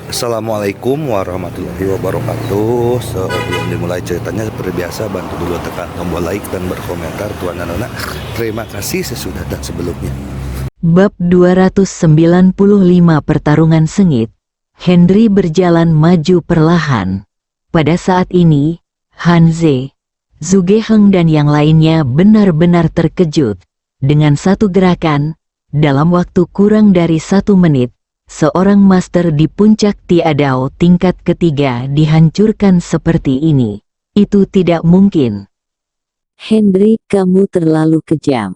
Assalamualaikum warahmatullahi wabarakatuh. Sebelum dimulai ceritanya, seperti biasa bantu dulu tekan tombol like dan berkomentar tuan dan anak. Terima kasih sesudah dan sebelumnya. Bab 295 Pertarungan Sengit. Henry berjalan maju perlahan. Pada saat ini, Hanze, Zugeheng dan yang lainnya benar-benar terkejut. Dengan satu gerakan, dalam waktu kurang dari 1 menit, seorang master di puncak Tiadao tingkat ketiga dihancurkan seperti ini. Itu tidak mungkin. Henry, kamu terlalu kejam.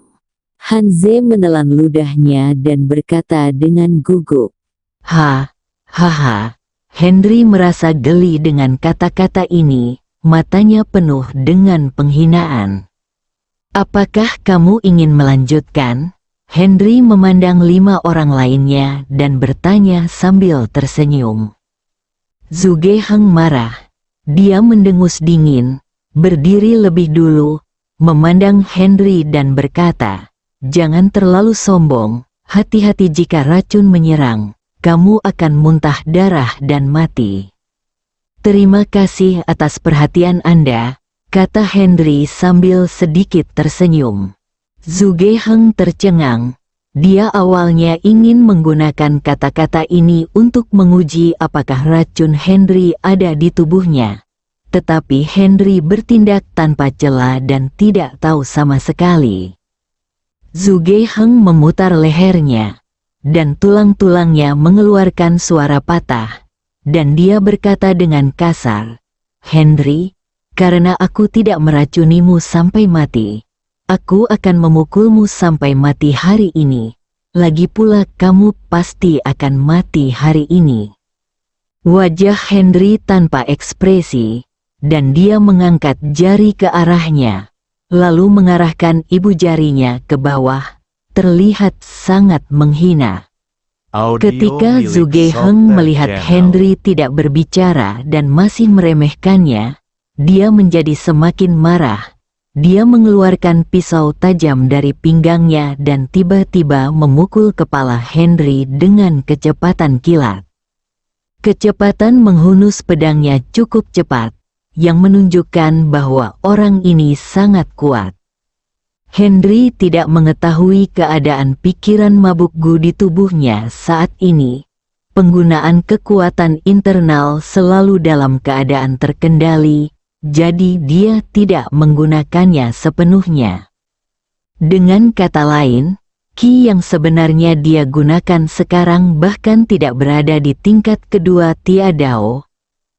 Hanze menelan ludahnya dan berkata dengan gugup. Hahaha. Henry merasa geli dengan kata-kata ini, matanya penuh dengan penghinaan. Apakah kamu ingin melanjutkan? Henry memandang 5 orang lainnya dan bertanya sambil tersenyum. Zugeheng marah. Dia mendengus dingin, berdiri lebih dulu, memandang Henry dan berkata, "Jangan terlalu sombong, hati-hati jika racun menyerang, kamu akan muntah darah dan mati." "Terima kasih atas perhatian Anda," kata Henry sambil sedikit tersenyum. Zugeheng tercengang. Dia awalnya ingin menggunakan kata-kata ini untuk menguji apakah racun Henry ada di tubuhnya. Tetapi Henry bertindak tanpa celah dan tidak tahu sama sekali. Zugeheng memutar lehernya, dan tulang-tulangnya mengeluarkan suara patah. Dan dia berkata dengan kasar, "Henry, karena aku tidak meracunimu sampai mati, aku akan memukulmu sampai mati hari ini. Lagi pula kamu pasti akan mati hari ini." Wajah Henry tanpa ekspresi, dan dia mengangkat jari ke arahnya, lalu mengarahkan ibu jarinya ke bawah, terlihat sangat menghina. Ketika Zugeheng melihat Henry tidak berbicara dan masih meremehkannya, dia menjadi semakin marah. Dia mengeluarkan pisau tajam dari pinggangnya dan tiba-tiba memukul kepala Henry dengan kecepatan kilat. Kecepatan menghunus pedangnya cukup cepat, yang menunjukkan bahwa orang ini sangat kuat. Henry tidak mengetahui keadaan pikiran mabukgu di tubuhnya saat ini. Penggunaan kekuatan internal selalu dalam keadaan terkendali, jadi dia tidak menggunakannya sepenuhnya. Dengan kata lain, ki yang sebenarnya dia gunakan sekarang bahkan tidak berada di tingkat kedua Tiadao.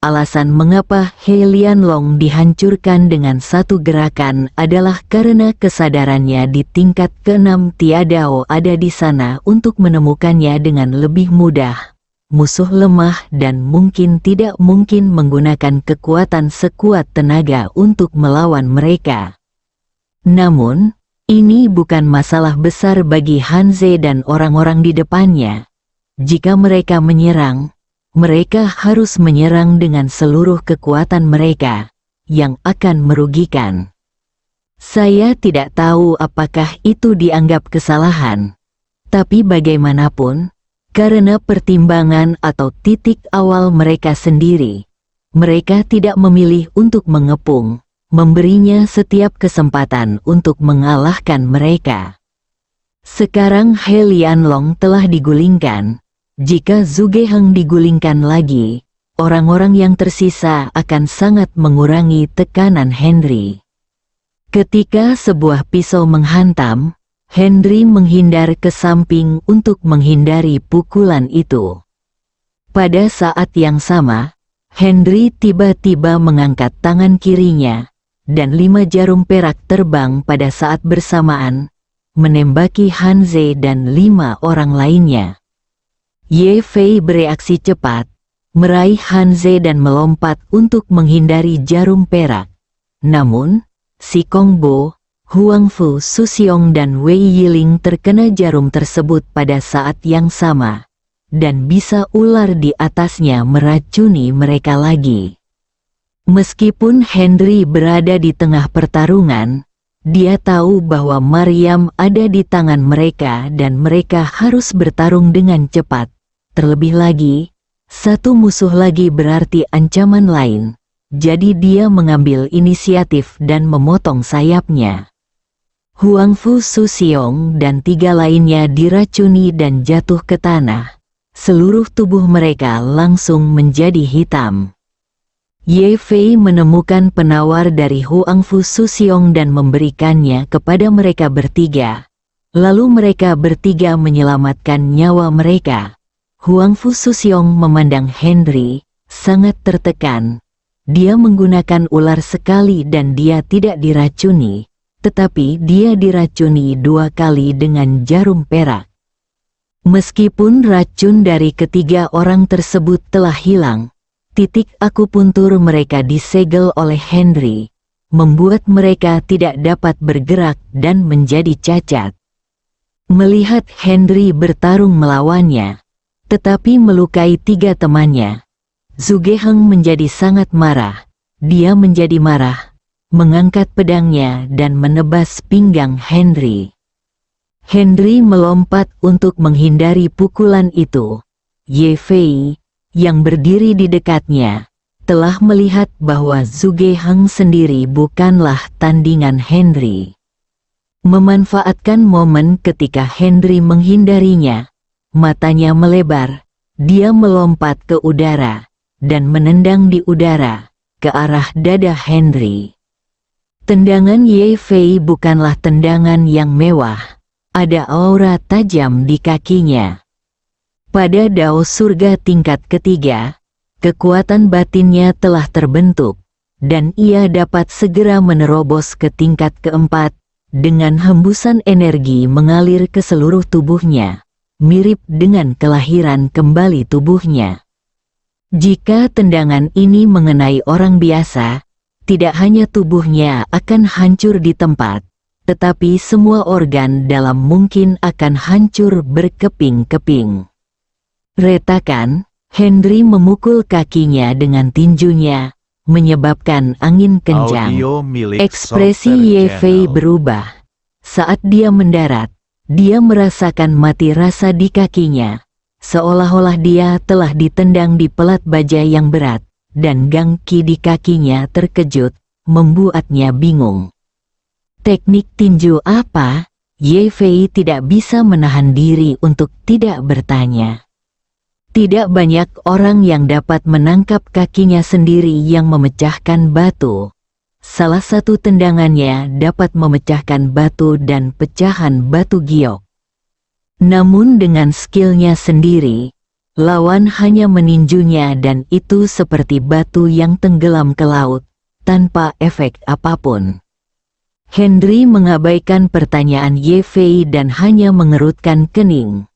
Alasan mengapa He Lianlong dihancurkan dengan satu gerakan adalah karena kesadarannya di tingkat ke-6 Tiadao ada di sana untuk menemukannya dengan lebih mudah. Musuh lemah dan mungkin tidak mungkin menggunakan kekuatan sekuat tenaga untuk melawan mereka. Namun, ini bukan masalah besar bagi Hanze dan orang-orang di depannya. Jika mereka menyerang, mereka harus menyerang dengan seluruh kekuatan mereka, yang akan merugikan. Saya tidak tahu apakah itu dianggap kesalahan, tapi bagaimanapun, karena pertimbangan atau titik awal mereka sendiri, mereka tidak memilih untuk mengepung, memberinya setiap kesempatan untuk mengalahkan mereka. Sekarang He Lianlong telah digulingkan. Jika Zugeheng digulingkan lagi, orang-orang yang tersisa akan sangat mengurangi tekanan Henry. Ketika sebuah pisau menghantam, Henry menghindar ke samping untuk menghindari pukulan itu. Pada saat yang sama, Henry tiba-tiba mengangkat tangan kirinya, dan 5 jarum perak terbang pada saat bersamaan, menembaki Hanze dan 5 orang lainnya. Ye Fei bereaksi cepat, meraih Hanze dan melompat untuk menghindari jarum perak. Namun, si Kongbo, Huang Fu Susiong dan Wei Yiling terkena jarum tersebut pada saat yang sama, dan bisa ular di atasnya meracuni mereka lagi. Meskipun Henry berada di tengah pertarungan, dia tahu bahwa Maryam ada di tangan mereka dan mereka harus bertarung dengan cepat. Terlebih lagi, Satu musuh lagi berarti ancaman lain. Jadi dia mengambil inisiatif dan memotong sayapnya. Huangfu Suxiong dan 3 lainnya diracuni dan jatuh ke tanah. Seluruh tubuh mereka langsung menjadi hitam. Ye Fei menemukan penawar dari Huangfu Suxiong dan memberikannya kepada mereka bertiga. Lalu mereka bertiga menyelamatkan nyawa mereka. Huangfu Suxiong memandang Henry, sangat tertekan. Dia menggunakan ular sekali dan dia tidak diracuni, tetapi dia diracuni 2 kali dengan jarum perak. Meskipun racun dari ketiga orang tersebut telah hilang, titik akupuntur mereka disegel oleh Henry, membuat mereka tidak dapat bergerak dan menjadi cacat. Melihat Henry bertarung melawannya, tetapi melukai 3 temannya, Zhuge Heng menjadi sangat marah. Dia menjadi marah, mengangkat pedangnya dan menebas pinggang Henry. Henry melompat untuk menghindari pukulan itu. Ye Fei, yang berdiri di dekatnya, telah melihat bahwa Zhuge Heng sendiri bukanlah tandingan Henry. Memanfaatkan momen ketika Henry menghindarinya, matanya melebar, dia melompat ke udara dan menendang di udara ke arah dada Henry. Tendangan Ye Fei bukanlah tendangan yang mewah, ada aura tajam di kakinya. Pada Dao Surga tingkat ketiga, kekuatan batinnya telah terbentuk, dan ia dapat segera menerobos ke tingkat keempat, dengan hembusan energi mengalir ke seluruh tubuhnya, mirip dengan kelahiran kembali tubuhnya. Jika tendangan ini mengenai orang biasa, tidak hanya tubuhnya akan hancur di tempat, tetapi semua organ dalam mungkin akan hancur berkeping-keping. Retakan, Henry memukul kakinya dengan tinjunya, menyebabkan angin kencang. Ekspresi Ye Fei berubah. Saat dia mendarat, dia merasakan mati rasa di kakinya. Seolah-olah dia telah ditendang di pelat baja yang berat, dan gangki di kakinya terkejut, membuatnya bingung. Teknik tinju apa? Ye Fei tidak bisa menahan diri untuk tidak bertanya. Tidak banyak orang yang dapat menangkap kakinya sendiri yang memecahkan batu. Salah satu tendangannya dapat memecahkan batu dan pecahan batu giok. Namun dengan skillnya sendiri, lawan hanya meninjunya dan itu seperti batu yang tenggelam ke laut, tanpa efek apapun. Henry mengabaikan pertanyaan Ye Fei dan hanya mengerutkan kening.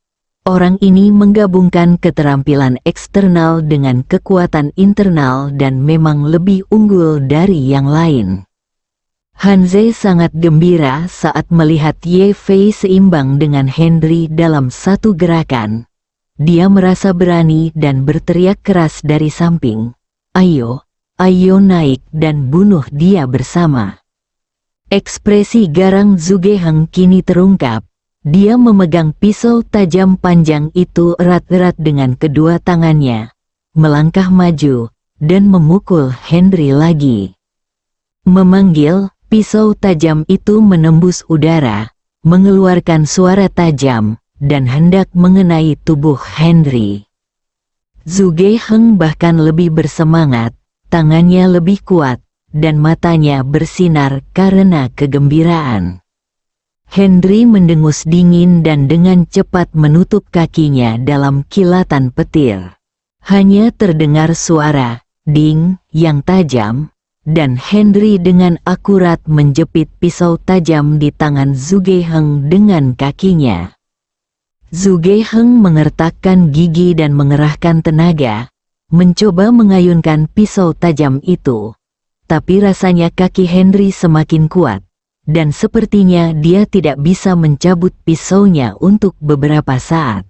Orang ini menggabungkan keterampilan eksternal dengan kekuatan internal dan memang lebih unggul dari yang lain. Hanze sangat gembira saat melihat Ye Fei seimbang dengan Henry dalam satu gerakan. Dia merasa berani dan berteriak keras dari samping, "Ayo, ayo naik dan bunuh dia bersama." Ekspresi garang Zhuge Heng kini terungkap. Dia memegang pisau tajam panjang itu erat-erat dengan kedua tangannya, melangkah maju, dan memukul Henry lagi. Memanggil, pisau tajam itu menembus udara, mengeluarkan suara tajam, dan hendak mengenai tubuh Henry. Zhuge Heng bahkan lebih bersemangat, tangannya lebih kuat, dan matanya bersinar karena kegembiraan. Henry mendengus dingin dan dengan cepat menutup kakinya dalam kilatan petir. Hanya terdengar suara ding yang tajam, dan Henry dengan akurat menjepit pisau tajam di tangan Zhuge Heng dengan kakinya. Zhuge Heng mengertakkan gigi dan mengerahkan tenaga, mencoba mengayunkan pisau tajam itu. Tapi rasanya kaki Henry semakin kuat, dan sepertinya dia tidak bisa mencabut pisaunya untuk beberapa saat.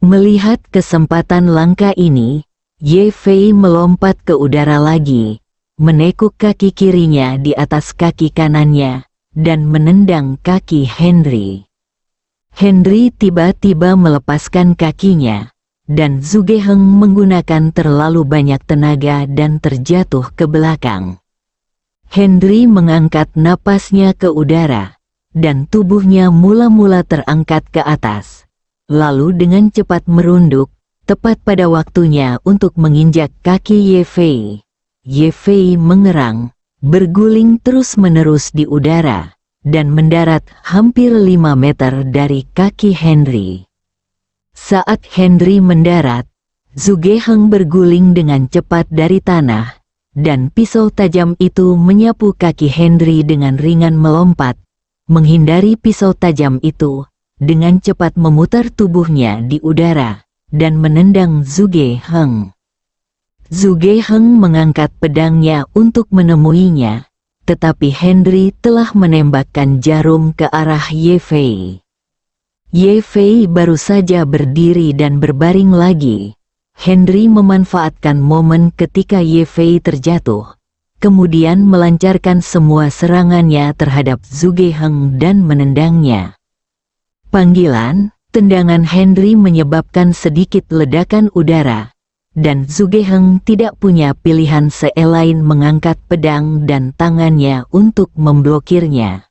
Melihat kesempatan langka ini, Ye Fei melompat ke udara lagi, menekuk kaki kirinya di atas kaki kanannya, dan menendang kaki Henry. Henry tiba-tiba melepaskan kakinya, dan Zugeheng menggunakan terlalu banyak tenaga dan terjatuh ke belakang. Henry mengangkat napasnya ke udara, dan tubuhnya mula-mula terangkat ke atas. Lalu dengan cepat merunduk, tepat pada waktunya untuk menginjak kaki Ye Fei. Ye Fei mengerang, berguling terus-menerus di udara, dan mendarat hampir 5 meter dari kaki Henry. Saat Henry mendarat, Zugeheng berguling dengan cepat dari tanah, dan pisau tajam itu menyapu kaki Henry dengan ringan melompat, menghindari pisau tajam itu, dengan cepat memutar tubuhnya di udara, dan menendang Zugeheng. Zugeheng mengangkat pedangnya untuk menemuinya, tetapi Henry telah menembakkan jarum ke arah Ye Fei. Ye Fei baru saja berdiri dan berbaring lagi. Henry memanfaatkan momen ketika Ye Fei terjatuh, kemudian melancarkan semua serangannya terhadap Zugeheng dan menendangnya. Panggilan, tendangan Henry menyebabkan sedikit ledakan udara, dan Zugeheng tidak punya pilihan selain mengangkat pedang dan tangannya untuk memblokirnya.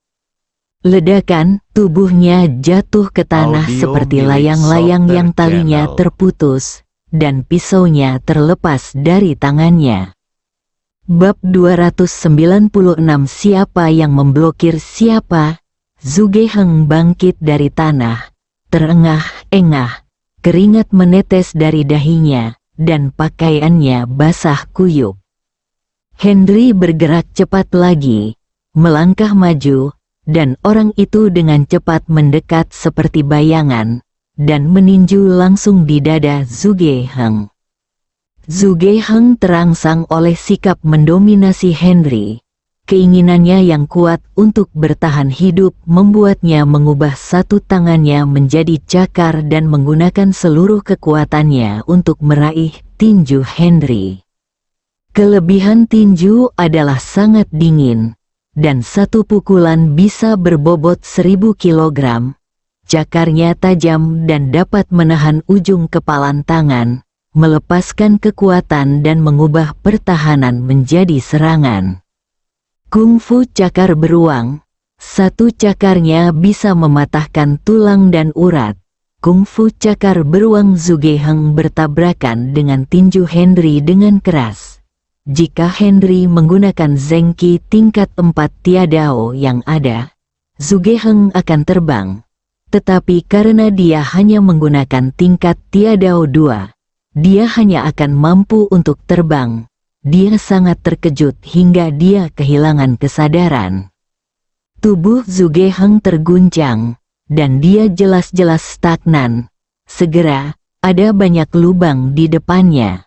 Ledakan, tubuhnya jatuh ke tanah seperti layang-layang yang talinya terputus, dan pisaunya terlepas dari tangannya. Bab 296 Siapa yang memblokir siapa? Zugeheng bangkit dari tanah, terengah-engah, keringat menetes dari dahinya, dan pakaiannya basah kuyup. Henry bergerak cepat lagi, melangkah maju, dan orang itu dengan cepat mendekat seperti bayangan, dan meninju langsung di dada Zugeheng. Zugeheng terangsang oleh sikap mendominasi Henry. Keinginannya yang kuat untuk bertahan hidup membuatnya mengubah satu tangannya menjadi cakar dan menggunakan seluruh kekuatannya untuk meraih tinju Henry. Kelebihan tinju adalah sangat dingin, dan satu pukulan bisa berbobot 1000 kilogram. Cakarnya tajam dan dapat menahan ujung kepalan tangan, melepaskan kekuatan dan mengubah pertahanan menjadi serangan. Kungfu cakar beruang, satu cakarnya bisa mematahkan tulang dan urat. Kungfu cakar beruang Zugeheng bertabrakan dengan tinju Henry dengan keras. Jika Henry menggunakan zengki tingkat 4 tiadao yang ada, Zugeheng akan terbang. Tetapi karena dia hanya menggunakan tingkat tiadao 2, dia hanya akan mampu untuk terbang. Dia sangat terkejut hingga dia kehilangan kesadaran. Tubuh Zugeheng terguncang, dan dia jelas-jelas stagnan. Segera, ada banyak lubang di depannya.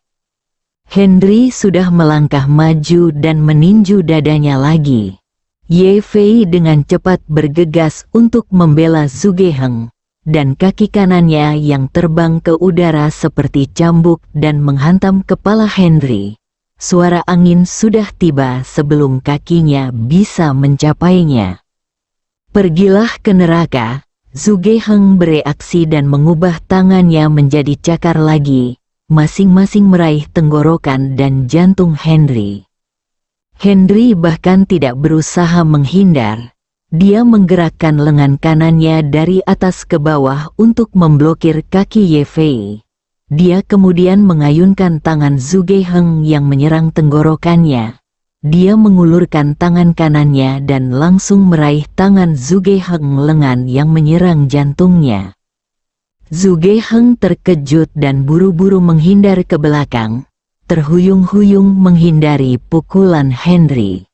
Henry sudah melangkah maju dan meninju dadanya lagi. Ye Fei dengan cepat bergegas untuk membela Zugeheng, dan kaki kanannya yang terbang ke udara seperti cambuk dan menghantam kepala Henry. Suara angin sudah tiba sebelum kakinya bisa mencapainya. Pergilah ke neraka, Zugeheng bereaksi dan mengubah tangannya menjadi cakar lagi, masing-masing meraih tenggorokan dan jantung Henry. Henry bahkan tidak berusaha menghindar. Dia menggerakkan lengan kanannya dari atas ke bawah untuk memblokir kaki Ye Fei. Dia kemudian mengayunkan tangan Zugeheng yang menyerang tenggorokannya. Dia mengulurkan tangan kanannya dan langsung meraih tangan Zugeheng lengan yang menyerang jantungnya. Zugeheng terkejut dan buru-buru menghindar ke belakang, terhuyung-huyung menghindari pukulan Henry.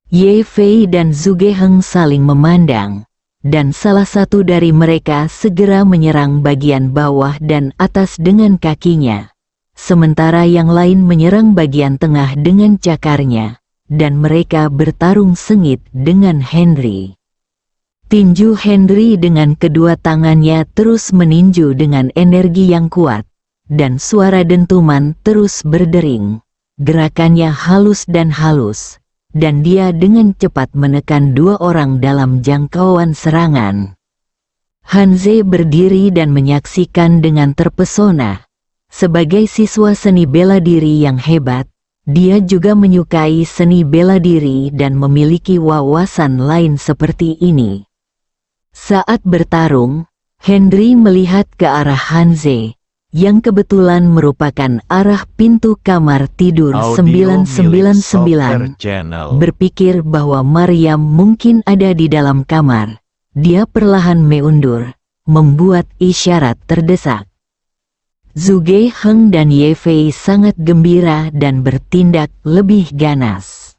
Ye Fei dan Zugeheng saling memandang, dan salah satu dari mereka segera menyerang bagian bawah dan atas dengan kakinya, sementara yang lain menyerang bagian tengah dengan cakarnya, dan mereka bertarung sengit dengan Henry. Tinju Henry dengan kedua tangannya terus meninju dengan energi yang kuat, dan suara dentuman terus berdering. Gerakannya halus, dan dia dengan cepat menekan dua orang dalam jangkauan serangan. Hanze berdiri dan menyaksikan dengan terpesona. Sebagai siswa seni bela diri yang hebat, dia juga menyukai seni bela diri dan memiliki wawasan lain seperti ini. Saat bertarung, Henry melihat ke arah Hanze, yang kebetulan merupakan arah pintu kamar tidur Audio milik 999. Soccer Channel. Berpikir bahwa Maryam mungkin ada di dalam kamar, dia perlahan mengundur, membuat isyarat terdesak. Zhu Heng dan Ye Fei sangat gembira dan bertindak lebih ganas.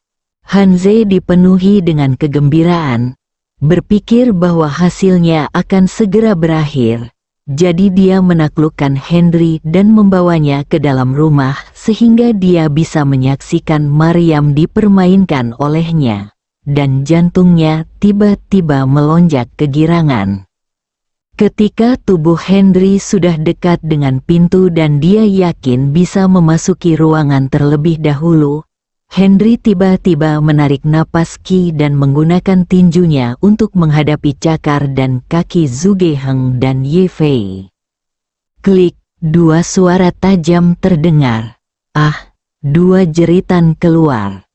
Hanze dipenuhi dengan kegembiraan, berpikir bahwa hasilnya akan segera berakhir, jadi dia menaklukkan Henry dan membawanya ke dalam rumah sehingga dia bisa menyaksikan Maryam dipermainkan olehnya, dan jantungnya tiba-tiba melonjak kegirangan. Ketika tubuh Henry sudah dekat dengan pintu dan dia yakin bisa memasuki ruangan terlebih dahulu, Henry tiba-tiba menarik napas Qi dan menggunakan tinjunya untuk menghadapi cakar dan kaki Zhu Heng dan Ye Fei. Klik, dua suara tajam terdengar. Ah, dua jeritan keluar.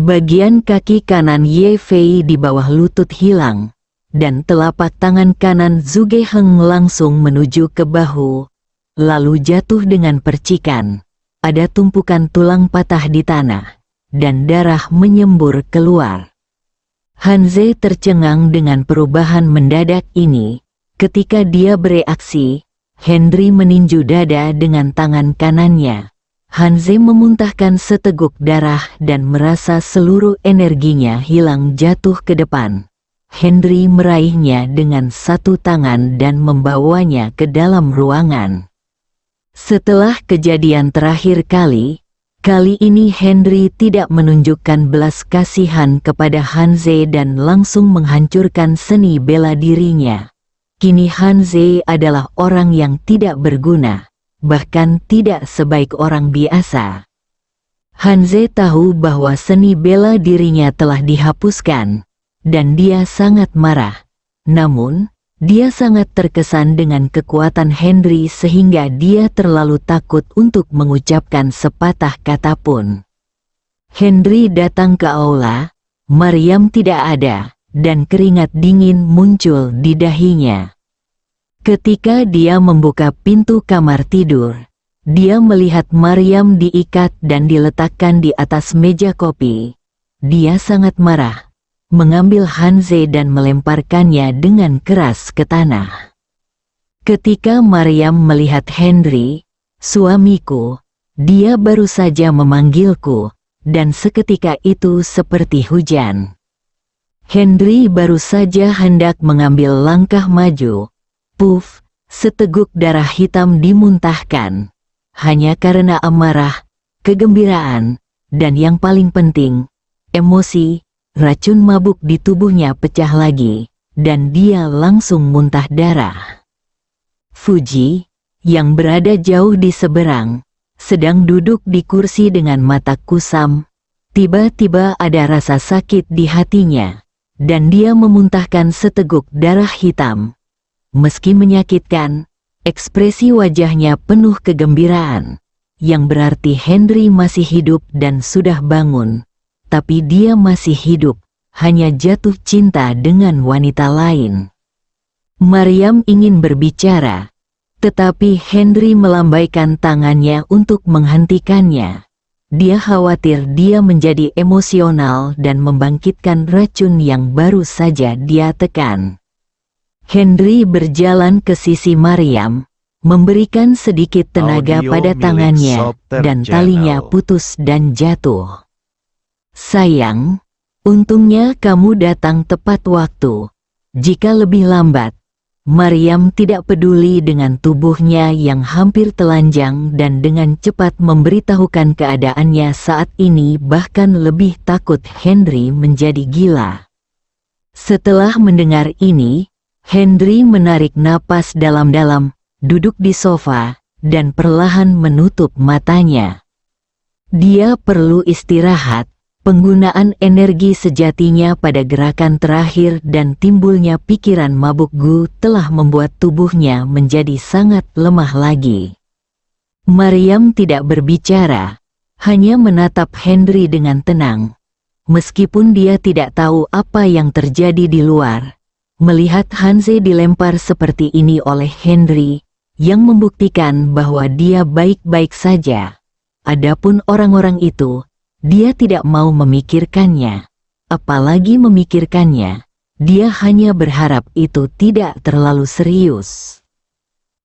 Bagian kaki kanan Ye Fei di bawah lutut hilang, dan telapak tangan kanan Zhu Heng langsung menuju ke bahu, lalu jatuh dengan percikan. Ada tumpukan tulang patah di tanah, dan darah menyembur keluar. Hanze tercengang dengan perubahan mendadak ini. Ketika dia bereaksi, Henry meninju dada dengan tangan kanannya. Hanze memuntahkan seteguk darah dan merasa seluruh energinya hilang jatuh ke depan. Henry meraihnya dengan satu tangan dan membawanya ke dalam ruangan. Setelah kejadian terakhir kali ini Henry tidak menunjukkan belas kasihan kepada Hanze dan langsung menghancurkan seni bela dirinya. Kini Hanze adalah orang yang tidak berguna, bahkan tidak sebaik orang biasa. Hanze tahu bahwa seni bela dirinya telah dihapuskan, dan dia sangat marah. Namun, dia sangat terkesan dengan kekuatan Henry sehingga dia terlalu takut untuk mengucapkan sepatah kata pun. Henry datang ke aula, Maryam tidak ada, dan keringat dingin muncul di dahinya. Ketika dia membuka pintu kamar tidur, dia melihat Maryam diikat dan diletakkan di atas meja kopi. Dia sangat marah, mengambil Hanze dan melemparkannya dengan keras ke tanah. Ketika Maryam melihat Henry, suamiku, dia baru saja memanggilku, dan seketika itu seperti hujan. Henry baru saja hendak mengambil langkah maju. Puff, seteguk darah hitam dimuntahkan. Hanya karena amarah, kegembiraan, dan yang paling penting, emosi. Racun mabuk di tubuhnya pecah lagi, dan dia langsung muntah darah. Fuji, yang berada jauh di seberang, sedang duduk di kursi dengan mata kusam. Tiba-tiba ada rasa sakit di hatinya, dan dia memuntahkan seteguk darah hitam. Meski menyakitkan, ekspresi wajahnya penuh kegembiraan, yang berarti Henry masih hidup dan sudah bangun. Tapi dia masih hidup, hanya jatuh cinta dengan wanita lain. Maryam ingin berbicara, tetapi Henry melambaikan tangannya untuk menghentikannya. Dia khawatir dia menjadi emosional dan membangkitkan racun yang baru saja dia tekan. Henry berjalan ke sisi Maryam, memberikan sedikit tenaga Audio pada milik tangannya, Soccer dan Channel. talinya putus dan jatuh. Sayang, untungnya kamu datang tepat waktu. Jika lebih lambat, Maryam tidak peduli dengan tubuhnya yang hampir telanjang dan dengan cepat memberitahukan keadaannya saat ini, bahkan lebih takut Henry menjadi gila. Setelah mendengar ini, Henry menarik napas dalam-dalam, duduk di sofa, dan perlahan menutup matanya. Dia perlu istirahat. Penggunaan energi sejatinya pada gerakan terakhir dan timbulnya pikiran mabuk Gu telah membuat tubuhnya menjadi sangat lemah lagi. Maryam tidak berbicara, hanya menatap Henry dengan tenang. Meskipun dia tidak tahu apa yang terjadi di luar, melihat Hanze dilempar seperti ini oleh Henry, yang membuktikan bahwa dia baik-baik saja. Adapun orang-orang itu, dia tidak mau memikirkannya. Apalagi memikirkannya, dia hanya berharap itu tidak terlalu serius.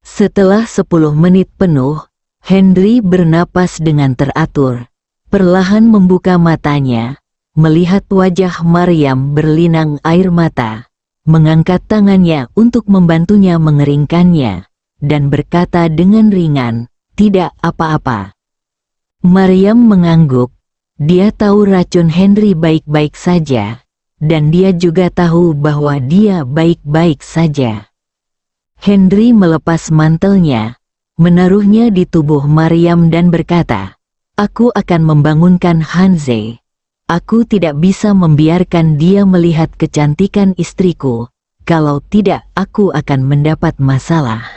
Setelah 10 menit penuh, Henry bernapas dengan teratur, perlahan membuka matanya, melihat wajah Maryam berlinang air mata, mengangkat tangannya untuk membantunya mengeringkannya, dan berkata dengan ringan, "Tidak apa-apa." Maryam mengangguk. Dia tahu racun Henry baik-baik saja, dan dia juga tahu bahwa dia baik-baik saja. Henry melepas mantelnya, menaruhnya di tubuh Maryam dan berkata, "Aku akan membangunkan Hanze. Aku tidak bisa membiarkan dia melihat kecantikan istriku, kalau tidak aku akan mendapat masalah."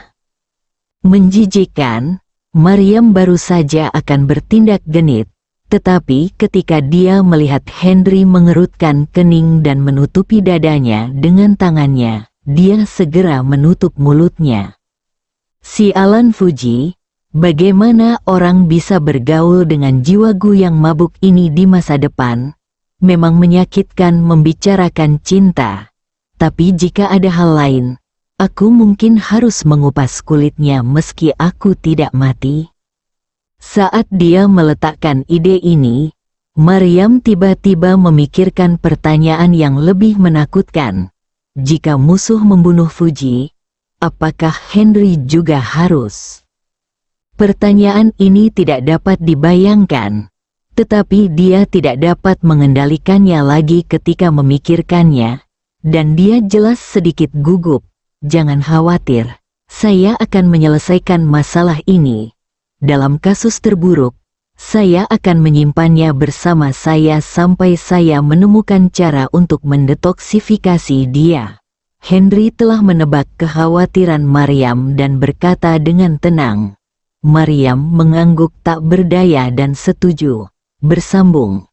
Menjijikkan, Maryam baru saja akan bertindak genit, tetapi ketika dia melihat Henry mengerutkan kening dan menutupi dadanya dengan tangannya, dia segera menutup mulutnya. Sialan Fuji, bagaimana orang bisa bergaul dengan jiwa Gu yang mabuk ini di masa depan? Memang menyakitkan membicarakan cinta. Tapi jika ada hal lain, aku mungkin harus mengupas kulitnya meski aku tidak mati. Saat dia meletakkan ide ini, Maryam tiba-tiba memikirkan pertanyaan yang lebih menakutkan. Jika musuh membunuh Fuji, apakah Henry juga harus? Pertanyaan ini tidak dapat dibayangkan, tetapi dia tidak dapat mengendalikannya lagi ketika memikirkannya, dan dia jelas sedikit gugup. "Jangan khawatir, saya akan menyelesaikan masalah ini. Dalam kasus terburuk, saya akan menyimpannya bersama saya sampai saya menemukan cara untuk mendetoksifikasi dia." Henry telah menebak kekhawatiran Maryam dan berkata dengan tenang. Maryam mengangguk tak berdaya dan setuju. Bersambung.